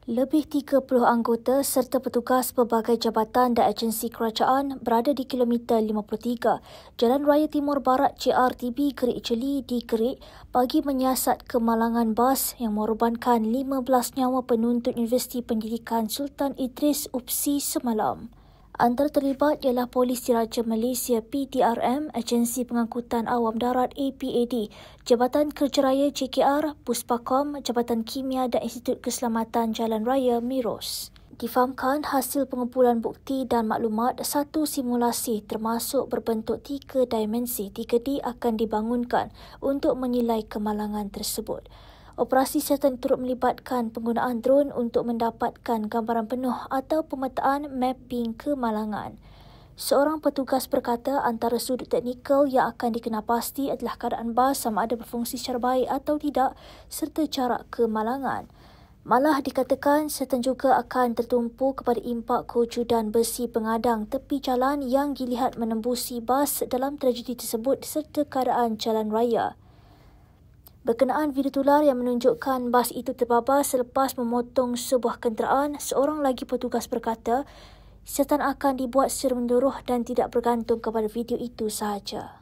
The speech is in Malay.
Lebih 30 anggota serta petugas pelbagai jabatan dan agensi kerajaan berada di kilometer 53 Jalan Raya Timur Barat JRTB Kerik Jeli di Kerik bagi menyiasat kemalangan bas yang mengorbankan 15 nyawa penuntut Universiti Pendidikan Sultan Idris UPSI semalam. Antara terlibat ialah Polis Diraja Malaysia PDRM, Agensi Pengangkutan Awam Darat APAD, Jabatan Kerja Raya JKR, Puspakom, Jabatan Kimia dan Institut Keselamatan Jalan Raya Miros. Difahamkan hasil pengumpulan bukti dan maklumat satu simulasi termasuk berbentuk 3 dimensi 3D akan dibangunkan untuk menilai kemalangan tersebut. Operasi siasatan turut melibatkan penggunaan drone untuk mendapatkan gambaran penuh atau pemetaan mapping kemalangan. Seorang petugas berkata antara sudut teknikal yang akan dikenapasti adalah keadaan bas sama ada berfungsi secara baik atau tidak serta jarak kemalangan. Malah dikatakan siasatan juga akan tertumpu kepada impak kewujudan besi pengadang tepi jalan yang dilihat menembusi bas dalam tragedi tersebut serta keadaan jalan raya. Berkenaan video tular yang menunjukkan bas itu terbabas selepas memotong sebuah kenderaan, seorang lagi petugas berkata, siasatan akan dibuat secara menyeluruh dan tidak bergantung kepada video itu sahaja.